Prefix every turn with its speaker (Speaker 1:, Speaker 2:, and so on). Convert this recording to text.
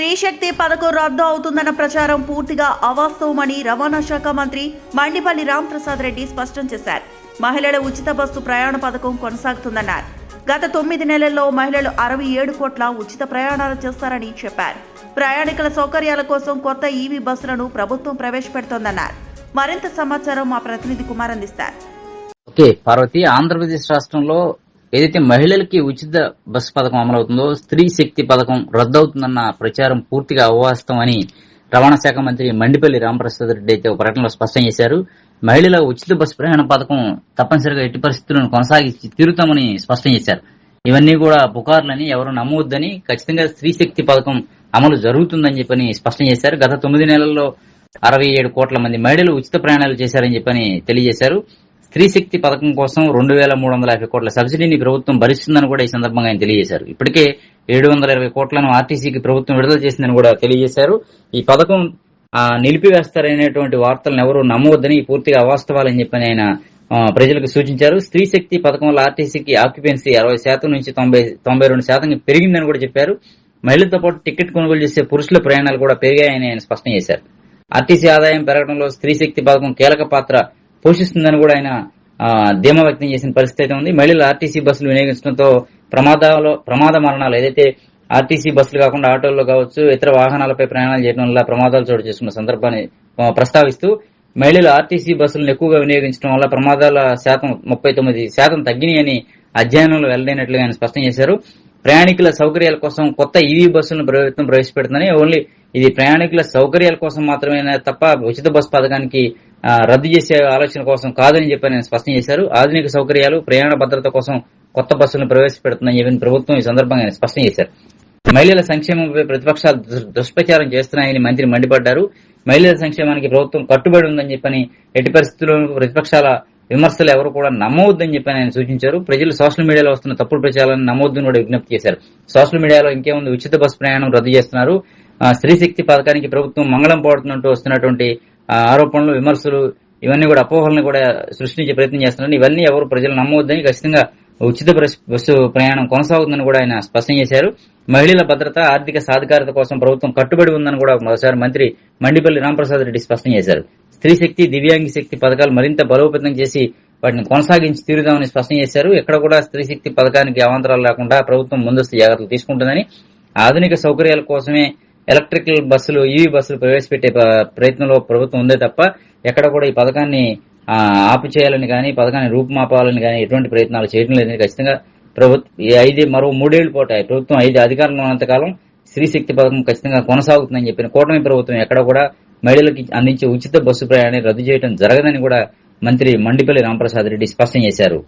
Speaker 1: స్త్రీశక్తి పథకం రద్దు అవుతుందన్న ప్రచారం పూర్తిగా అవాస్తవమని రవాణా శాఖ మంత్రి మండిపల్లి రాంప్రసాద్ రెడ్డి స్పష్టం చేశారు. మహిళల ఉచిత బస్సు ప్రయాణ పథకం కొనసాగుతుందన్నారు. గత 9 నెలల్లో మహిళలు 67 కోట్ల ఉచిత ప్రయాణాలు చేస్తారని చెప్పారు. ప్రయాణికుల సౌకర్యాల కోసం కొత్త ఈవీ బస్సులను ప్రభుత్వం ప్రవేశపెడుతోందన్నారు. మరింత సమాచారం మా ప్రతినిధి కుమార్ అందిస్తారు.
Speaker 2: ఓకే పార్వతి, ఆంధ్రప్రదేశ్ రాష్ట్రంలో ఏదైతే మహిళలకి ఉచిత బస్సు పథకం అమలవుతుందో స్త్రీ శక్తి పథకం రద్దవుతుందన్న ప్రచారం పూర్తిగా అవాస్తవం అని రవాణా శాఖ మంత్రి మండిపల్లి రాంప్రసాద్ రెడ్డి అయితే ఒక ప్రకటనలో స్పష్టం చేశారు. మహిళల ఉచిత బస్సు ప్రయాణ పథకం తప్పనిసరిగా ఎట్టి పరిస్థితులను కొనసాగించి తీరుతామని స్పష్టం చేశారు. ఇవన్నీ కూడా పుకార్లని ఎవరు నమ్మవద్దని, ఖచ్చితంగా స్త్రీ శక్తి పథకం అమలు జరుగుతుందని చెప్పని స్పష్టం చేశారు. గత 9 నెలల్లో 67 కోట్ల మంది మహిళలు ఉచిత ప్రయాణాలు చేశారని చెప్పని తెలియజేశారు. స్త్రీ శక్తి పథకం కోసం 2350 కోట్ల సబ్సిడీని ప్రభుత్వం భరిస్తుందని కూడా ఈ సందర్భంగా ఆయన తెలియజేశారు. ఇప్పటికే 720 కోట్లను ఆర్టీసీకి ప్రభుత్వం విడుదల చేసిందని కూడా తెలియజేశారు. ఈ పథకం నిలిపివేస్తారనేటువంటి వార్తలను ఎవరు నమ్మవద్దని, పూర్తిగా అవాస్తవాలని చెప్పని ఆయన ప్రజలకు సూచించారు. స్త్రీ శక్తి పథకం వల్ల ఆర్టీసీకి ఆక్యుపెన్సీ 60% నుంచి 92% పెరిగిందని కూడా చెప్పారు. మహిళలతో పాటు టికెట్ కొనుగోలు చేసే పురుషుల ప్రయాణాలు కూడా పెరిగాయని ఆయన స్పష్టం చేశారు. ఆర్టీసీ ఆదాయం పెరగడంలో స్త్రీ శక్తి పథకం కీలక పాత్ర పోషిస్తుందని కూడా ఆయన ధీమా వ్యక్తం చేసిన పరిస్థితి అయితే ఉంది. మహిళలు ఆర్టీసీ బస్సులు వినియోగించడంతో ప్రమాద మరణాలు, ఏదైతే ఆర్టీసీ బస్సులు కాకుండా ఆటోల్లో కావచ్చు, ఇతర వాహనాలపై ప్రయాణాలు చేయడం వల్ల ప్రమాదాలు చోటు చేసుకున్న సందర్భాన్ని ప్రస్తావిస్తూ మహిళలు ఆర్టీసీ బస్సులను ఎక్కువగా వినియోగించడం వల్ల ప్రమాదాల శాతం 39% తగ్గినాయని అధ్యయనంలో వెల్లడైనట్లుగా ఆయన స్పష్టం చేశారు. ప్రయాణికుల సౌకర్యాల కోసం కొత్త ఈవీ బస్సులను ప్రభుత్వం ప్రవేశపెడుతుందని, ఓన్లీ ఇది ప్రయాణికుల సౌకర్యాల కోసం మాత్రమే తప్ప ఉచిత బస్సు పథకానికి రద్దు చేసే ఆలోచన కోసం కాదని చెప్పి ఆయన స్పష్టం చేశారు. ఆధునిక సౌకర్యాలు, ప్రయాణ భద్రత కోసం కొత్త బస్సులను ప్రవేశపెడుతుందని చెప్పిన ప్రభుత్వం ఈ సందర్భంగా ఆయన స్పష్టం చేశారు. మహిళల సంక్షేమంపై ప్రతిపక్షాలు దుష్ప్రచారం చేస్తున్నాయని మంత్రి మండిపడ్డారు. మహిళల సంక్షేమానికి ప్రభుత్వం కట్టుబడి ఉందని చెప్పని, ఎట్టి పరిస్థితుల్లోనూ ప్రతిపక్షాల విమర్శలు ఎవరు కూడా నమ్మవద్దని చెప్పని ఆయన సూచించారు. ప్రజలు సోషల్ మీడియాలో వస్తున్న తప్పుడు ప్రచారాలను నమ్మవద్దని కూడా విజ్ఞప్తి చేశారు. సోషల్ మీడియాలో ఇంకేముంది, ఉచిత బస్సు ప్రయాణం రద్దు చేస్తున్నారు, స్త్రీ శక్తి పథకానికి ప్రభుత్వం మంగళం పోడుతున్నట్టు వస్తున్నటువంటి ఆరోపణలు, విమర్శలు, ఇవన్నీ కూడా అపోహలను కూడా సృష్టించే ప్రయత్నం చేస్తున్నారు. ఇవన్నీ ఎవరు ప్రజలు నమ్మవద్దని, ఖచ్చితంగా ఉచిత బస్సు ప్రయాణం కొనసాగుతుందని కూడా ఆయన స్పష్టం చేశారు. మహిళల భద్రత, ఆర్థిక సాధికారత కోసం ప్రభుత్వం కట్టుబడి ఉందని కూడా మరోసారి మంత్రి మండిపల్లి రాంప్రసాద్ రెడ్డి స్పష్టం చేశారు. స్త్రీ శక్తి, దివ్యాంగి శక్తి పథకాలు మరింత బలోపేతం చేసి వాటిని కొనసాగించి తీరుదామని స్పష్టం చేశారు. ఎక్కడ కూడా స్త్రీ శక్తి పథకానికి అవాంతరాలు లేకుండా ప్రభుత్వం ముందస్తు జాగ్రత్తలు తీసుకుంటుందని, ఆధునిక సౌకర్యాల కోసమే ఎలక్ట్రికల్ బస్సులు, ఈవీ బస్సులు ప్రవేశపెట్టే ప్రయత్నంలో ప్రభుత్వం ఉందే తప్ప ఎక్కడ కూడా ఈ పథకాన్ని ఆపు చేయాలని కానీ, పథకాన్ని రూపుమాపాలని కానీ ఎటువంటి ప్రయత్నాలు చేయడం లేదని, ఖచ్చితంగా మరో 3 ఏళ్ల పాటు ప్రభుత్వం 5 అధికారంలో ఉన్నంతకాలం స్త్రీ శక్తి పథకం ఖచ్చితంగా కొనసాగుతుందని చెప్పిన కూటమి ప్రభుత్వం ఎక్కడ కూడా మహిళలకి అందించే ఉచిత బస్సు ప్రయాణాన్ని రద్దు చేయడం జరగదని కూడా మంత్రి మండిపల్లి రాంప్రసాద్ రెడ్డి స్పష్టం చేశారు.